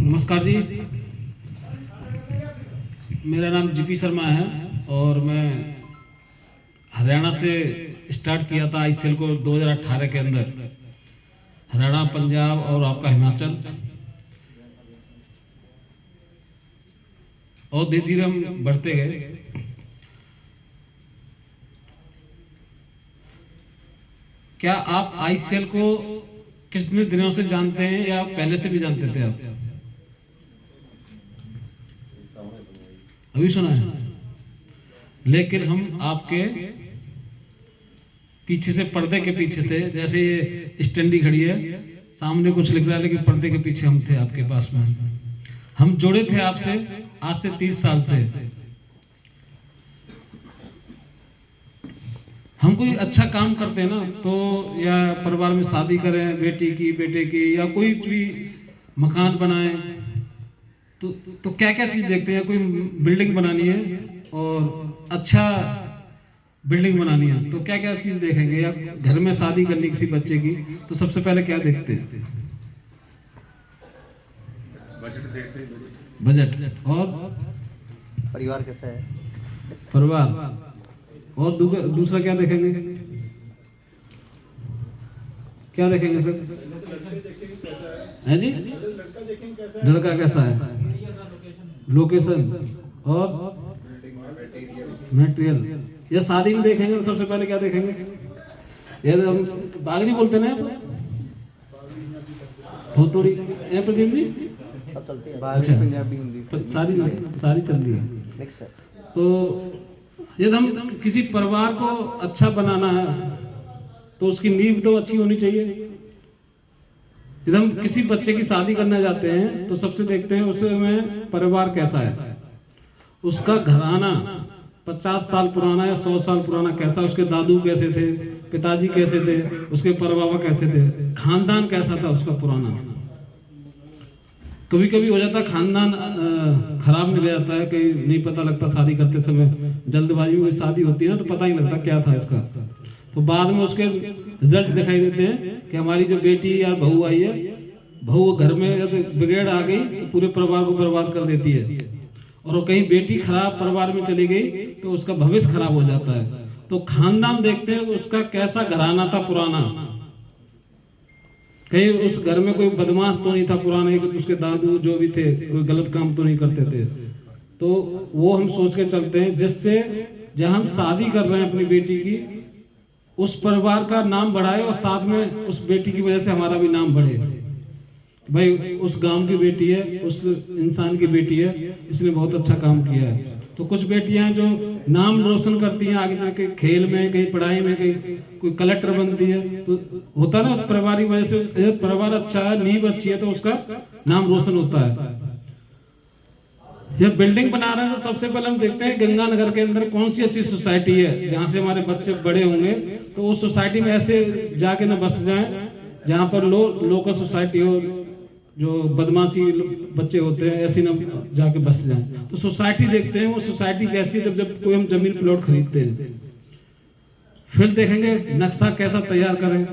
नमस्कार जी, मेरा नाम जीपी शर्मा है और मैं हरियाणा से स्टार्ट किया था आईसीएल को 2018 के अंदर। हरियाणा, पंजाब और आपका हिमाचल, और धीरे धीरे हम बढ़ते गए। क्या आप आईसीएल को कितने दिनों से जानते हैं या पहले से भी जानते थे आप? अभी सुना है, लेकिन हम आपके पीछे से, पर्दे के पीछे थे। जैसे ये स्टैंडी खड़ी है, सामने कुछ लिख रहा है लेकिन पर्दे के पीछे हम थे आपके पास में। हम जुड़े थे आपसे आज से 30 साल से। हम कोई अच्छा काम करते हैं ना, तो या परिवार में शादी करें, बेटी की, बेटे की, या कोई भी मकान बनाए, तो क्या क्या चीज देखते हैं? कोई बिल्डिंग बनानी है और अच्छा बिल्डिंग बनानी है तो क्या क्या चीज देखेंगे? या घर में शादी करनी किसी बच्चे की, तो सबसे पहले क्या देखते हैं? बजट देखते हैं। बजट। और परिवार कैसा है? परिवार। और दूसरा क्या देखेंगे? क्या देखेंगे सर? है जी, लड़का कैसा है, लोकेशन और मटेरियल। ये शादी में देखेंगे तो सबसे पहले क्या देखेंगे? ये हम बागड़ी बोलते ना, थोड़ी प्रदीप जी सब चलती है, अच्छा, पंजाबी, हिंदी सारी चल रही है। मिक्स है। तो यदि हम किसी परिवार को अच्छा बनाना है तो उसकी नींव तो अच्छी होनी चाहिए। यदि हम किसी बच्चे की शादी करने जाते हैं तो सबसे देखते हैं उसमें परिवार कैसा है, उसका घराना 50 साल पुराना या 100 साल पुराना कैसा, उसके दादू कैसे थे, पिताजी कैसे थे, उसके परबाबा कैसे थे, खानदान कैसा था उसका पुराना। कभी कभी हो जाता खानदान खराब निकल जाता है, कहीं नहीं पता लगता शादी करते समय, जल्दबाजी में शादी होती है ना, तो पता ही लगता क्या था इसका। तो बाद में उसके रिजल्ट दिखाई देते हैं कि हमारी जो बेटी या बहू आई है, बहू घर में यदि बिगड़ आ गई तो पूरे परिवार को बर्बाद कर देती है, और कहीं बेटी खराब परिवार में चली गई तो उसका भविष्य खराब हो जाता है। तो खानदान देखते हैं उसका कैसा घराना था पुराना, कहीं उस घर में कोई बदमाश तो नहीं था पुराने, कि उसके दादू जो भी थे कोई गलत काम तो नहीं करते थे। तो वो हम सोच के चलते हैं, जिससे जब हम शादी कर रहे हैं अपनी बेटी की, उस परिवार का नाम बढ़ाए और साथ में उस बेटी की वजह से हमारा भी नाम बढ़े। भाई उस गांव की बेटी है, उस इंसान की बेटी है, इसने बहुत अच्छा काम किया है। तो कुछ बेटियां हैं जो नाम रोशन करती हैं आगे चल के, खेल में, कहीं पढ़ाई में, कहीं कोई कलेक्टर बनती है, तो होता ना उस परिवार की वजह से। परिवार अच्छा है, नींव अच्छी है, तो उसका नाम रोशन होता है। जब बिल्डिंग बना रहे हैं तो सबसे पहले हम देखते हैं गंगानगर के अंदर कौन सी अच्छी सोसाइटी है जहाँ से हमारे बच्चे बड़े होंगे, तो उस सोसाइटी में ऐसे जाके न बस जाएं जहाँ पर लोकल सोसाइटी हो, जो बदमाशी बच्चे होते हैं ऐसी ना जाके बस जाएं। तो सोसाइटी देखते हैं वो सोसाइटी कैसी है। जब कोई हम जमीन प्लॉट खरीदते हैं, फिर देखेंगे नक्शा कैसा तैयार करें,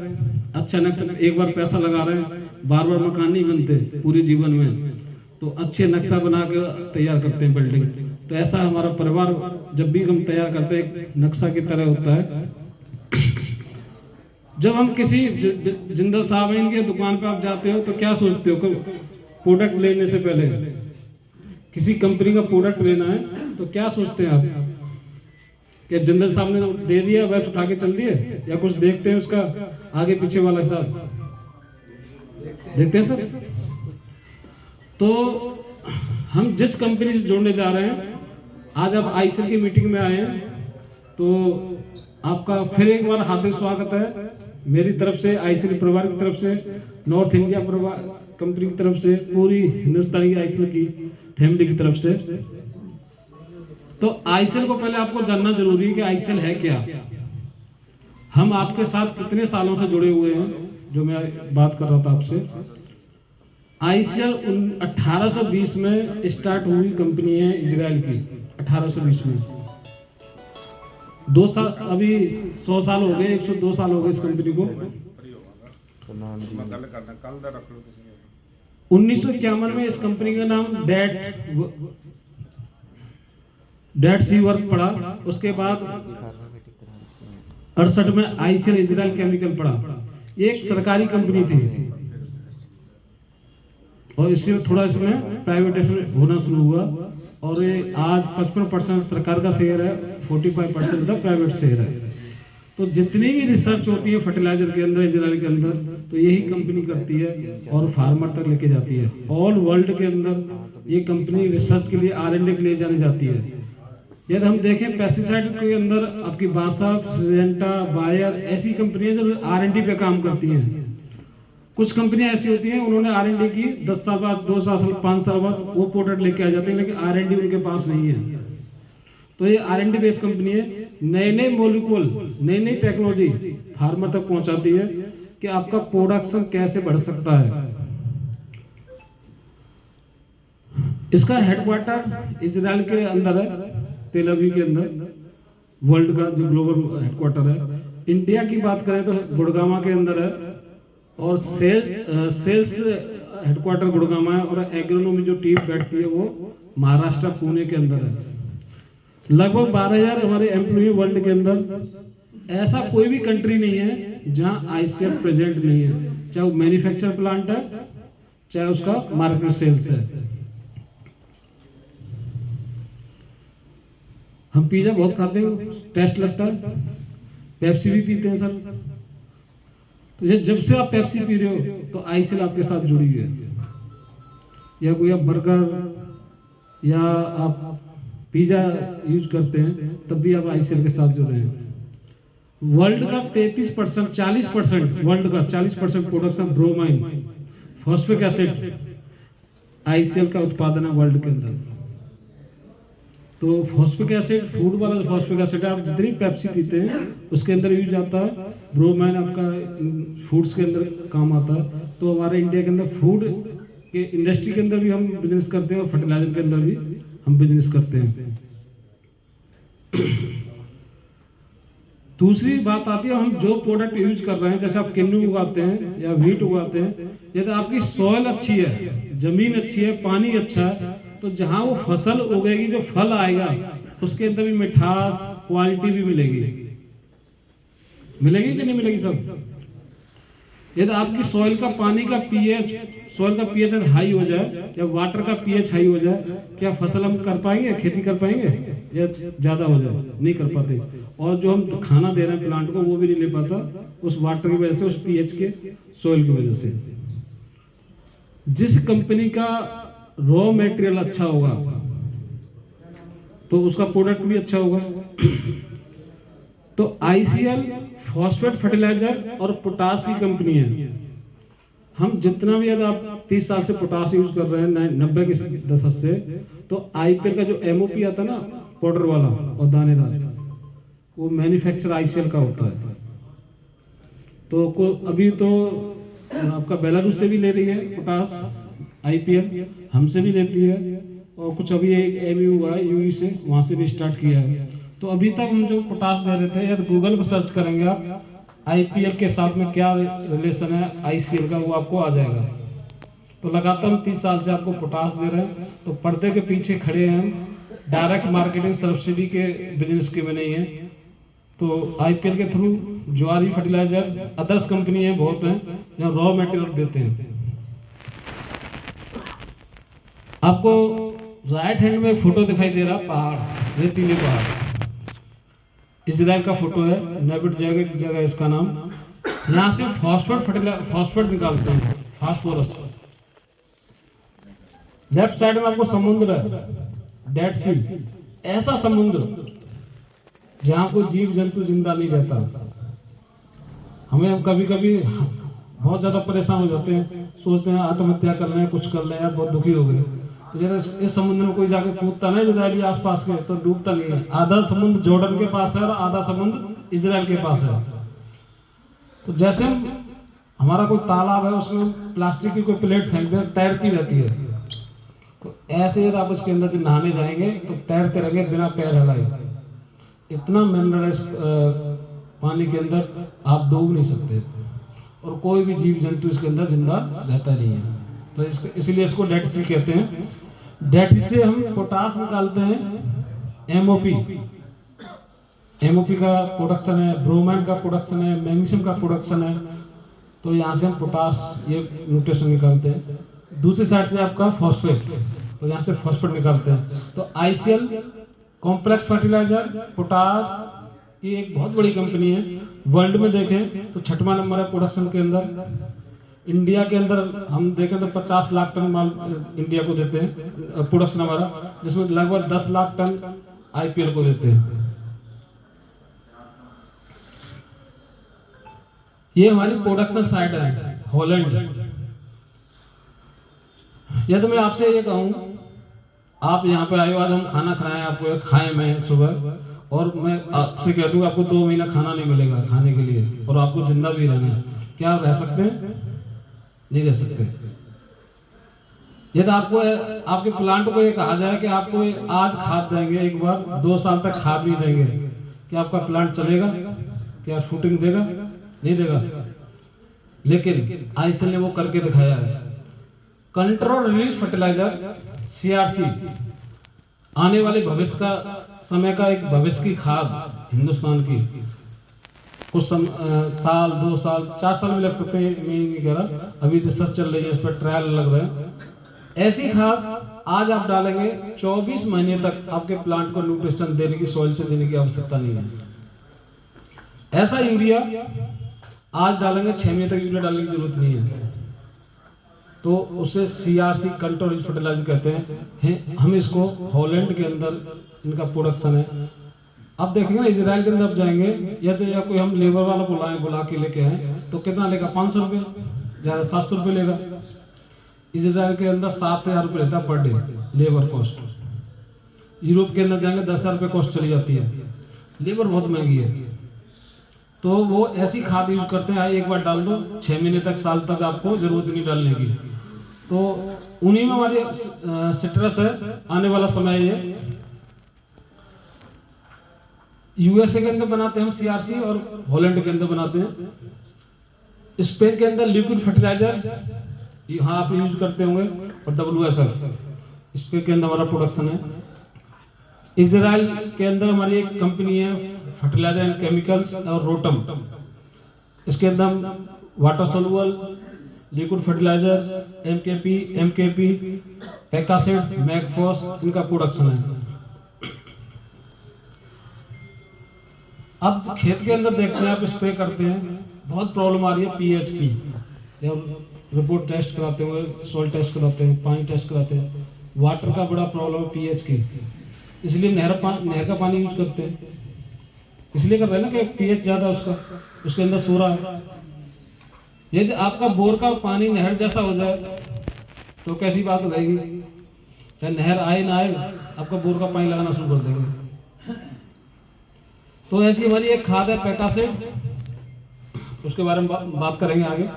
अच्छा नक्शा। एक बार पैसा लगा रहे हैं, बार बार मकान नहीं बनते पूरे जीवन में, तो अच्छे नक्शा बना के तैयार करते हैं बिल्डिंग। तो ऐसा हमारा परिवार जब भी हम तैयार करते हैं नक्शा की तरह होता है। जब हम किसी जिंदल साहब इनके दुकान पे आप जाते हो तो क्या सोचते हो? प्रोडक्ट लेने से पहले, किसी कंपनी का प्रोडक्ट लेना है तो क्या सोचते हैं आप? कि जिंदल साहब ने दे दिया बस उठा के चल दिए, या कुछ देखते हैं उसका आगे पीछे वाला हिसाब देखते हैं सर? तो हम जिस कंपनी से जुड़ने जा रहे हैं, आज आप आईसीएल की मीटिंग में आए हैं, तो आपका फिर एक बार हार्दिक स्वागत है मेरी तरफ से, आईसीएल परिवार की तरफ से, नॉर्थ इंडिया परिवार कंपनी की तरफ से, पूरी हिंदुस्तानी आईसीएल की फैमिली की तरफ से। तो आईसीएल को पहले आपको जानना जरूरी है कि आईसीएल है क्या। हम आपके साथ कितने सालों से जुड़े हुए हैं, जो मैं बात कर रहा था आपसे। आईसीएल 1820 में स्टार्ट हुई कंपनी है इजराइल की, 1820 में। 2 साल, अभी 100 साल हो गए, 102 साल हो गए इस कंपनी को। 1951 में इस कंपनी का नाम डेट सी वर्क पड़ा। उसके बाद 68 में आईसीएल इजराइल केमिकल पड़ा। ये एक सरकारी कंपनी थी और इससे थोड़ा इसमें प्राइवेटाइजेशन होना शुरू हुआ और ये आज 55% सरकार का शेयर है, 45% का प्राइवेट शेयर है। तो जितनी भी रिसर्च होती है फर्टिलाइजर के अंदर, इजराइल के अंदर, तो यही कंपनी करती है और फार्मर तक लेके जाती है। ऑल वर्ल्ड के अंदर ये कंपनी रिसर्च के लिए R&D के लिए जानी जाती है। यदि हम देखें पेस्टिसाइड के अंदर आपकी बासफ, सिजेंटा, बायर, ऐसी कंपनियां जो R&D पे काम करती हैं। कुछ कंपनियां ऐसी होती हैं उन्होंने R&D की 10 साल बाद, 2 साल, 5 साल बाद वो प्रोडक्ट लेके आ जाते हैं, लेकिन R&D उनके पास नहीं है। तो ये R&D बेस्ड कंपनी है, नए नए मोलिक्यूल, नई नई टेक्नोलॉजी फार्मर तक पहुंचाती है कि आपका प्रोडक्शन कैसे बढ़ सकता है। इसका हेडक्वार्टर इजराइल के अंदर है, तेल अवीव के अंदर, वर्ल्ड का जो ग्लोबल हेडक्वार्टर है। इंडिया की बात करें तो गुड़गांव के अंदर है और सेल्स हेडक्वार्टर गुड़गांव है और एग्रोनॉमी जो टीम बैठती है वो महाराष्ट्र पुणे के अंदर है। लगभग 12,000 हमारे एम्प्लॉय वर्ल्ड के अंदर। ऐसा कोई भी कंट्री नहीं है जहां आईसीएल प्रेजेंट नहीं है, चाहे वो मैन्युफैक्चर प्लांट है, चाहे उसका मार्केट सेल्स है। हम पिज्जा बहुत खाते हैं, टेस्ट लगता है, पेप्सी भी पीते हैं सर। तो ये जब से आप पेप्सी पी रहे हो तो आईसीएल आपके साथ जुड़ी हुई है, या कोई आप बर्गर या आप पिज्जा यूज करते हैं तब भी आप आईसीएल के साथ जुड़ रहे हैं। वर्ल्ड का 33%, 40%, वर्ल्ड का 40% production bromine, phosphate acid ICL का उत्पादन है वर्ल्ड के अंदर। तो फॉस्फेट एसिड, फूड वाला फॉस्फेट एसिड आप जितनी पेप्सी पीते हैं उसके अंदर यूज आता है। ब्रोमाइन आपका फूड्स के अंदर काम आता है। तो हमारे इंडिया के अंदर फूड के इंडस्ट्री के अंदर भी हम बिजनेस करते हैं और फर्टिलाइजर के अंदर भी हम बिजनेस करते हैं। दूसरी बात आती है, हम जो प्रोडक्ट यूज कर रहे हैं, जैसे आप किन्नू उगाते हैं या व्हीट उगाते हैं, यदि आपकी सॉइल अच्छी है, जमीन अच्छी है, पानी अच्छा है, तो जहां वो फसल उगेगी, जो फल आएगा उसके अंदर भी मिठास, क्वालिटी भी मिलेगी। मिलेगी कि नहीं मिलेगी सब? यदि आपकी सॉइल का पानी का पीएच, सॉइल का पीएच हाई हो जाए या वाटर का पीएच हाई हो जाए, क्या फसल हम कर पाएंगे, खेती कर पाएंगे? या ज्यादा हो जाए नहीं कर पाते। और जो हम खाना दे रहे हैं प्लांट को वो भी नहीं ले पाता उस वाटर की वजह से, उस पीएच के, सॉइल की वजह से। जिस कंपनी का रॉ मटेरियल अच्छा होगा तो उसका प्रोडक्ट भी अच्छा होगा। तो आईसीएल फॉस्फेट फर्टिलाइजर और पोटास की कंपनी है। हम जितना भी, यदि आप 30 साल से पोटास यूज कर रहे हैं 90 के दशक से, तो आईपीएल का जो एमओपी आता है ना, पाउडर वाला और दानेदार, वो मैन्युफैक्चर आईसीएल का होता है। तो अभी तो आपका बेलारूस से भी ले रही है पोटास आईपीएल, हमसे भी लेती है, और कुछ अभी एक एमयू हुआ है यूई से, वहां से भी स्टार्ट किया है। तो अभी तक हम जो पोटास दे रहे थे, या तो गूगल पर सर्च करेंगे आप आईपीएल के साथ में क्या रिलेशन है आईसीएल का, वो आपको आ जाएगा। तो लगातार हम 30 साल से आपको पोटास दे रहे हैं। तो पर्दे के पीछे खड़े हैं हम, डायरेक्ट मार्केटिंग सब्सिडी के बिजनेस के में नहीं है। तो आईपीएल के थ्रू ज्वारी फर्टिलाइजर, अदर्स कंपनी है बहुत हैं जहाँ रॉ मटेरियल देते हैं। आपको राइट हैंड में फोटो दिखाई दे रहा, पहाड़, रेतीले पहाड़, इजराइल का फोटो है, नेबिट जगह इसका नाम। यहाँ से फॉस्फेट निकालते हैं, फास्फोरस। लेफ्ट साइड में आपको समुद्र है, डेड सी, ऐसा समुद्र जहाँ कोई जीव जंतु जिंदा नहीं रहता। हमें कभी कभी बहुत ज्यादा परेशान हो जाते हैं, सोचते हैं आत्महत्या कर लें, कुछ कर लें, बहुत दुखी हो गए। तो इस समुद्र में कोई जाके कूदता नहीं इजरायली आसपास के, तो डूबता नहीं है। आधा समुद्र जॉर्डन के पास है और आधा समुद्र इजराइल के पास है। तो जैसे हमारा कोई तालाब है, उसमें प्लास्टिक की कोई प्लेट फेंक दे, तैरती रहती है। तो ऐसे यदि आप उसके अंदर नहाने जाएंगे तो तैरते रहेंगे बिना पैर हिलाए। इतना मिनरल्स पानी के अंदर आप डूब नहीं सकते, और कोई भी जीव जंतु इसके अंदर जिंदा रहता नहीं है। तो इसीलिए इसको डेट सी कहते हैं। डेट से हम पोटास निकालते हैं एमओपी। एमओपी का प्रोडक्शन है, ब्रोमाइन का प्रोडक्शन है, मैग्नीशियम का प्रोडक्शन है। तो यहाँ से हम पोटास ये न्यूट्रिशन निकालते हैं। दूसरी साइड से आपका फॉस्फेट, तो यहाँ से फॉस्फेट निकालते हैं। तो आईसीएल कॉम्प्लेक्स फर्टिलाइजर पोटास ये एक बहुत बड़ी कंपनी है। वर्ल्ड में देखें तो 6वां नंबर है प्रोडक्शन के अंदर। इंडिया के अंदर हम देखें तो 50 लाख टन माल इंडिया को देते हैं प्रोडक्शन हमारा, जिसमें लगभग 10 लाख टन आईपीएल को देते हैं। ये हमारी प्रोडक्शन साइड है हॉलैंड। यदि मैं आपसे ये कहूं, आप यहाँ पे आए हो, आज हम खाना खाएं, आपको खाएं मैं सुबह, और मैं आपसे कह दूं आपको 2 महीना खाना नहीं मिलेगा खाने के लिए और आपको जिंदा भी रहना है, क्या आप रह सकते हैं? नहीं रह सकते। यदि आपको आपके प्लांट को ये कहा जाए कि आपको आज खाद देंगे एक बार, 2 साल तक खाद नहीं देंगे, क्या आपका प्लांट चलेगा? क्या शूटिंग देगा? नहीं देगा। लेकिन आईसीएल ने वो करके दिखाया है। कंट्रोल रिलीज फर्टिलाइजर सीआरसी आने वाले भविष्य का समय का एक भविष्य की खाद हिंदुस्तान की, कुछ साल 2 साल 4 साल भी लग सकते हैं, मैं नहीं कह रहा, अभी रिसर्च चल रही है, इस पर ट्रायल लग रहे हैं। ऐसी खाद आज आप डालेंगे, 24 महीने तक आपके प्लांट को न्यूट्रिशन देने की, सॉइल से देने की आवश्यकता नहीं है। ऐसा यूरिया आज डालेंगे, 6 महीने तक यूरिया डालने की जरूरत नहीं है। तो उसे सीआरसी कंट्रोल फर्टिलाइजर कहते हैं। हम इसको हॉलैंड के अंदर इनका प्रोडक्शन है। अब देखेंगे ना, इजराइल के अंदर आप जाएंगे, या कोई हम लेबर वाला बुला के लेके आए तो कितना लेगा? 500 रुपये, ज़्यादा 700 रुपये लेगा। इजराइल के अंदर 7,000 रुपये लेता है per day labour cost. Europe के अंदर जाएंगे 10,000 रुपये कॉस्ट चली जाती है, लेबर बहुत महंगी है। तो वो ऐसी खाद यूज करते हैं, एक बार डाल दो, 6 महीने तक, साल तक आपको जरूरत नहीं डालने की। तो उन्हीं में हमारी सिट्रस है आने वाला समय। ये यूएसए के अंदर बनाते हैं हम सीआरसी, और हॉलैंड के अंदर बनाते हैं। स्पेन के अंदर लिक्विड फर्टिलाइजर यहाँ आप यूज करते होंगे, और WSF स्पेन के अंदर हमारा प्रोडक्शन है। इजराइल के अंदर हमारी एक कंपनी है फर्टिलाइजर एंड केमिकल्स, और रोटम, इसके अंदर हम water soluble liquid fertilizer MKP पैकासेट मैगफॉस इनका प्रोडक्शन है। अब खेत के अंदर देखते हैं, आप स्प्रे करते हैं, बहुत प्रॉब्लम आ रही है पीएच की। जब रिपोर्ट टेस्ट कराते हैं, सॉइल टेस्ट कराते हैं, पानी टेस्ट कराते हैं, वाटर का बड़ा प्रॉब्लम है पीएच की, इसलिए नहर का पानी यूज करते हैं। इसलिए कर रहे हैं ना कि पीएच ज्यादा उसके अंदर सो रहा है। यदि आपका बोर का पानी नहर जैसा हो जाए तो कैसी बात हो जाएगी? चाहे नहर आए ना आए, आपका बोर का पानी लगाना शुरू कर देंगे। तो ऐसी हमारी एक खाद है पैकासेट, उसके बारे में बात करेंगे आगे।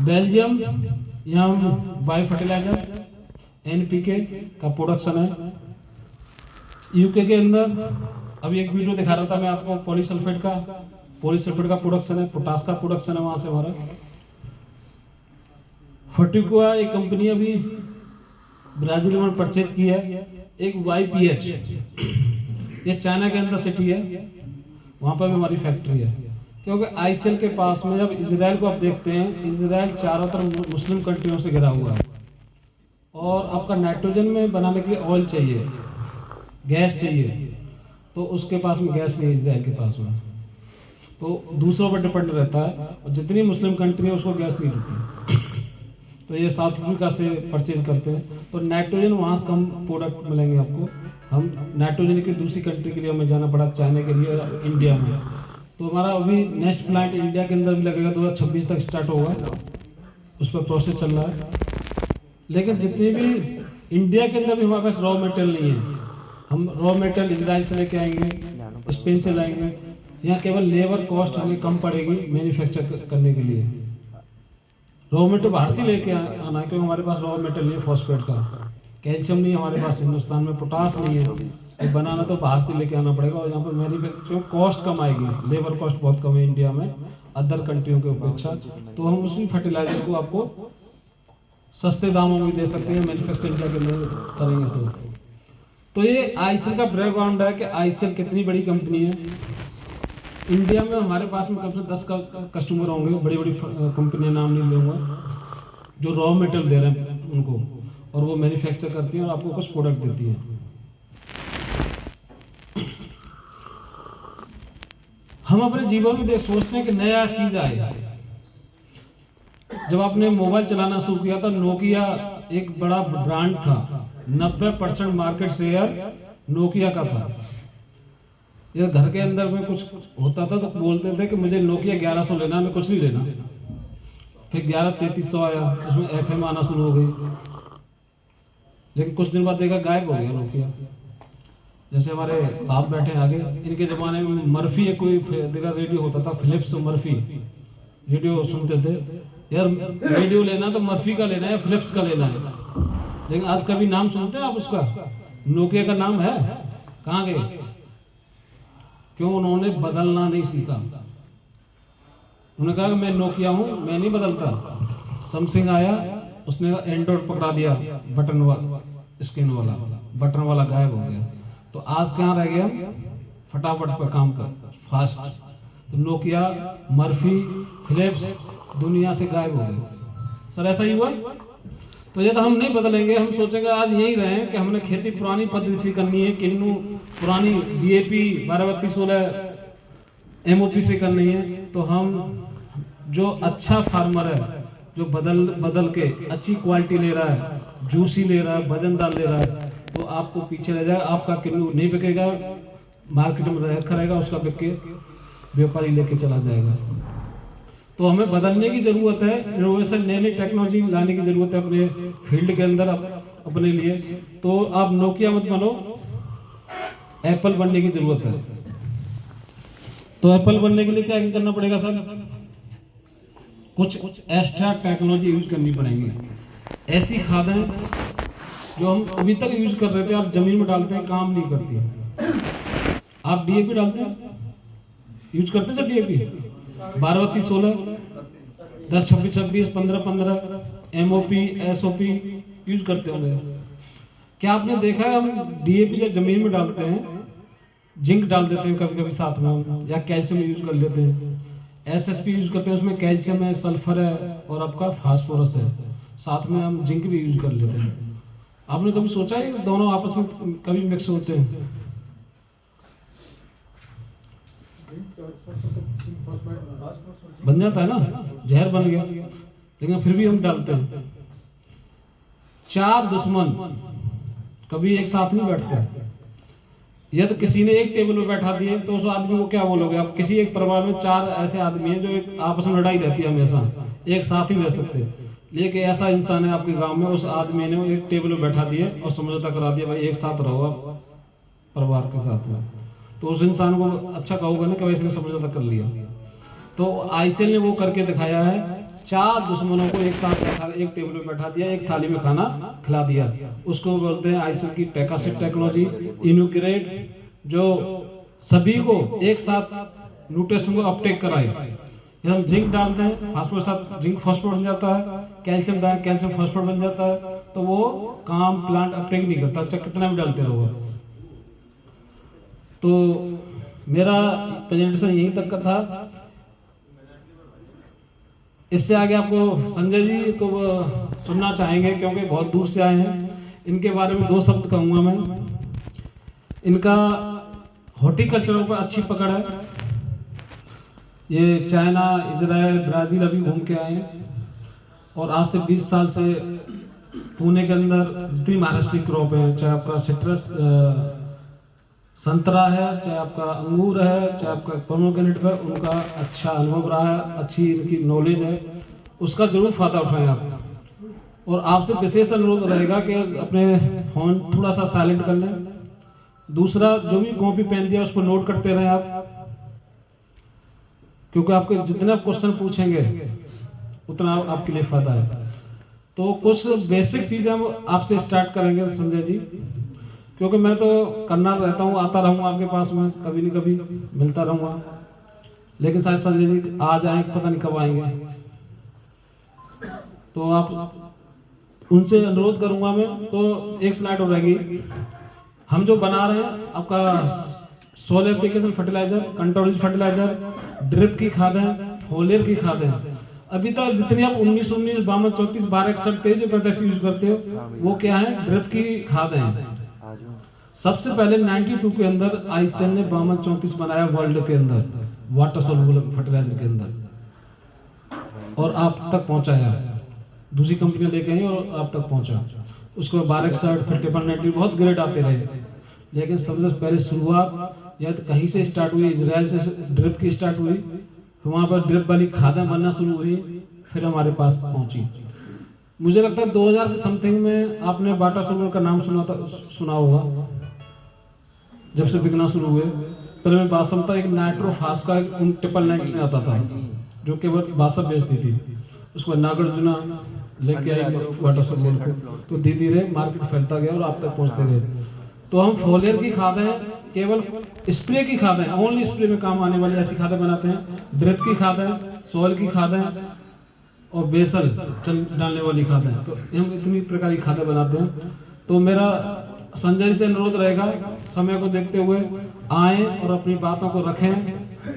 बेल्जियम, यहाँ बायो फर्टिलाइजर एनपीके का प्रोडक्शन है। यूके के अंदर अभी एक वीडियो दिखा रहा था मैं आपको, पॉलीसल्फेट का प्रोडक्शन है, पोटास का प्रोडक्शन है वहां से हमारा। फर्टिकुआ एक कंपनी अभी ब्राजील में परचेज की है, एक YPH, ये चाइना के अंदर सिटी है, वहां पर भी हमारी फैक्ट्री है। क्योंकि आईसीएल के पास में, जब इजराइल को आप देखते हैं, इजराइल चारों तरफ मुस्लिम कंट्रियों से घिरा हुआ है, और आपका नाइट्रोजन में बनाने के लिए ऑयल चाहिए, गैस चाहिए, तो उसके पास में गैस नहीं है इजराइल के पास में, तो दूसरों पर डिपेंड रहता है, और जितनी मुस्लिम कंट्री है उसको गैस नहीं मिलती, तो ये साउथ अफ्रीका से परचेज करते हैं। तो नाइट्रोजन वहाँ कम प्रोडक्ट मिलेंगे आपको। हम नाइट्रोजन की दूसरी कंट्री के लिए हमें जाना पड़ा, चाइना के लिए, इंडिया में। तो हमारा अभी नेक्स्ट प्लांट इंडिया के अंदर भी लगेगा, 2026 तक स्टार्ट होगा, उस पर प्रोसेस चल रहा है। लेकिन जितनी भी इंडिया के अंदर भी हमारे पास रॉ मटेरियल नहीं है, हम रॉ मटेरियल इजराइल से लेके आएंगे, स्पेन से लाएंगे। यहाँ केवल लेबर कॉस्ट हमें कम पड़ेगी मैन्युफैक्चर करने के लिए। रॉ मटेरियल बाहर से लेके आना, क्योंकि हमारे पास रॉ मटेरियल नहीं है फॉस्फेट का, कैल्शियम नहीं है हमारे पास हिंदुस्तान में, पोटास नहीं है, तो बनाना तो बाहर से लेके आना पड़ेगा। और यहाँ पर मैन्युफैक्चरिंग कॉस्ट कम आएगी, लेबर कॉस्ट बहुत कम है इंडिया में अदर कंट्रियों के अपेक्षा। तो हम उसी फर्टिलाइजर को आपको सस्ते दामों में दे सकते हैं, मैन्युफैक्चरिंग के अंदर करेंगे तो ये आईसेल का बैकग्राउंड है कि आईसेल कितनी बड़ी कंपनी है। इंडिया में हमारे पास में कम से कम 10 कस्टमर होंगे, बड़ी बड़ी कंपनियां नाम नहीं लूँगा, जो रॉ मटेरियल दे रहे हैं उनको, और वो मैन्युफैक्चर करती हैं और आपको कुछ प्रोडक्ट देती हैं। हम अपने जीवन में सोचते हैं कि नया चीज आए। जब आपने मोबाइल चलाना शुरू किया था, नोकिया एक बड़ा ब्रांड था, 90% मार्केट शेयर नोकिया का था। ये घर के अंदर में कुछ होता था तो बोलते थे कि मुझे नोकिया 1100 लेना, मैं कुछ नहीं लेना। फिर 113300 आया, उसमें FM आना शुरू हो गई, लेकिन कुछ दिन बाद देखा गायब हो गया नोकिया। जैसे हमारे साथ बैठे आगे, इनके ज़माने में मर्फी एक कोई देखा रेडियो होता था, फिलिप्स मर्फी रेडियो सुनते थे। यार रेडियो लेना तो मर्फी का लेना है या फिलिप्स का लेना है, लेकिन आज कभी नाम सुनते हैं आप उसका? नोकिया का नाम है, कहाँ गए? क्यों? उन्होंने बदलना नहीं सीखा। उन्होंने कहा कि मैं नोकिया हूँ, मैं नहीं बदलता। सैमसंग आया, उसने एंड्रॉइड पकड़ा दिया, बटन वाला, स्क्रीन वाला, बटन वाला गायब हो गया। तो आज कहाँ रह गया? फटाफट पर काम कर, फास्ट। तो नोकिया, मर्फी, फिलिप्स दुनिया से गायब हो गए। सर ऐसा ही हुआ? तो ये तो हम नहीं बदलेंगे, हम सोचेंगे आज यही रहे कि हमने खेती पुरानी पद्धति से करनी है, किन्नू पुरानी DAP 1232-16 MOP से करनी है। तो हम जो अच्छा फार्मर है, जो बदल के अच्छी क्वालिटी ले रहा है, जूसी ले रहा है, वजनदार ले रहा है, तो आपको पीछे रह जाएगा। आपका किन्नू नहीं बिकेगा, मार्केट में रखा रहेगा, उसका बिक के व्यापारी लेके चला जाएगा। तो हमें बदलने की ज़रूरत है, इनोवेशन, नई नई टेक्नोलॉजी लाने की ज़रूरत है अपने फील्ड के अंदर अपने लिए। तो आप नोकिया मत बनो, एप्पल बनने की ज़रूरत है। तो एप्पल बनने के लिए क्या करना पड़ेगा सर? कुछ एक्स्ट्रा टेक्नोलॉजी यूज करनी पड़ेगी। ऐसी खादें जो हम अभी तक यूज कर रहे थे, आप जमीन में डालते हैं, काम नहीं करती। आप DAP डालते हैं, यूज करते हैं sir DAP 12-32-16, 10-26-26, 15-15 MOP SOP use करते होंगे। क्या आपने देखा है हम DAP जब जमीन में डालते हैं, जिंक डाल देते हैं कभी कभी साथ में, या कैल्शियम यूज कर लेते हैं, SSP यूज करते हैं, उसमें कैल्शियम है, सल्फर है और आपका फास्फोरस है, साथ में हम जिंक भी यूज कर लेते हैं। आपने कभी सोचा है दोनों आपस में कभी मिक्स होते हैं? बन जाता है ना, जहर बन गया, लेकिन फिर भी हम डालते हैं। 4 दुश्मन कभी एक साथ नहीं बैठते। यदि किसी ने एक टेबल पर बैठा दिए तो उस आदमी को क्या बोलोगे आप? किसी एक परिवार में 4 ऐसे आदमी हैं जो एक आपस में लड़ाई रहती है, हमेशा एक साथ ही रह सकते। लेकिन ऐसा इंसान है आपके गांव में, उस आदमी ने एक टेबल पर बैठा दिए और समझौता करा दिया, भाई एक साथ रहो आप परिवार के साथ में, तो उस इंसान को अच्छा कहोगे ना कि भाई इसने समझौता कर लिया। तो आईसेल ने वो करके दिखाया है, 4 दुश्मनों को एक साथ बैठा, एक टेबल पे बैठा दिया, एक थाली में खाना खिला दिया। उसको बोलते हैं आईसेल की पैकासिट टेक्नोलॉजी, इनोक्यूरेट, जो सभी को एक साथ न्यूट्रिशन को अपटेक कराए। हम जिंक डालते हैं, फास्फोरस साथ जिंक फास्फोरस बन जाता है, कैल्शियम डाल कैल्शियम फास्फोरस बन जाता है, तो वो काम प्लांट अपटेक नहीं करता, चाहे कितना भी डालते रहो। तो मेरा प्रेजेंटेशन यहीं तक का था। इससे आगे आपको संजय जी को सुनना चाहेंगे, क्योंकि बहुत दूर से आए हैं। इनके बारे में 2 शब्द कहूँगा मैं। इनका हॉर्टिकल्चर पर अच्छी पकड़ है। ये चाइना, इजराइल, ब्राज़ील अभी घूम के आए हैं, और आज से 20 साल से पुणे के अंदर जितनी महाराष्ट्र क्रॉप है, चाहे आपका सिट्रस संतरा है, चाहे आपका अंगूर है, चाहे आपका पोमेग्रेनेट है, उनका अच्छा अनुभव रहा है, अच्छी इनकी नॉलेज है, उसका जरूर फायदा उठाएं आप। और आपसे विशेष अनुरोध रहेगा कि अपने फोन थोड़ा सा साइलेंट कर लें। दूसरा, जो भी कॉपी पेन दिया उस पर नोट करते रहें आप, क्योंकि आपके जितने क्वेश्चन पूछेंगे उतना आपके लिए फायदा है। तो कुछ बेसिक चीजें हम आपसे स्टार्ट करेंगे संजय जी, क्योंकि मैं तो करना रहता हूँ, आता रहूँगा आपके पास में, कभी नहीं कभी मिलता रहूँगा, लेकिन शायद संजय जी आ जाए, पता नहीं कब आएंगे। तो आप उनसे अनुरोध करूंगा मैं। तो एक स्लाइड और रहेगी। हम जो बना रहे हैं आपका soil application fertiliser, control fertiliser, drip की खादें, फोलियर की खादें, अभी तक जितनी आप 19, 52, 34, 12, 61, 23 जो प्रदेश यूज करते हो वो क्या है, ड्रिप की खादें हैं। सबसे पहले 92 के अंदर आईसीएन ने 52, 34 बनाया वर्ल्ड के अंदर वाटर सोल्यूबल फर्टिलाइजर के अंदर, और आप तक पहुंचाया। दूसरी कंपनियां लेके आई और आप तक पहुंचा। उसको 12, 61, फिर 90 बहुत ग्रेड आते रहे, लेकिन सबसे पहले शुरुआत या तो कहीं से स्टार्ट हुई, इजराइल से ड्रिप की स्टार्ट हुई, फिर वहाँ पर ड्रिप वाली खादें बनना शुरू हुई, फिर हमारे पास पहुंची। मुझे लगता है 2000 के समथिंग में आपने वाटर सोल्यूबल का नाम सुना होगा, जब से बिकना शुरू हुए। पहले में बासम था, एक नाइट्रोफास का ट्रिपल 90 आता था जो केवल बासम बेचती थी। उसको नागार्जुना लेके आई वाटर सोल्यूबल को, तो धीरे धीरे मार्केट फैलता गया और आप तक पहुंचते गए। तो हम फोलियर की खादें, केवल स्प्रे की खादें, ओनली स्प्रे में काम आने वाली ऐसी खादें बनाते हैं। ड्रिप की खादें, सॉइल की खादें और बेसल डालने वाली खादें, तो हम इतनी प्रकार की खादें बनाते हैं। तो मेरा संजय से अनुरोध रहेगा, समय को देखते हुए आए और अपनी बातों को रखें,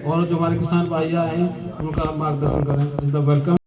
और जो हमारे किसान भाई आए उनका मार्गदर्शन करें। Is the welcome.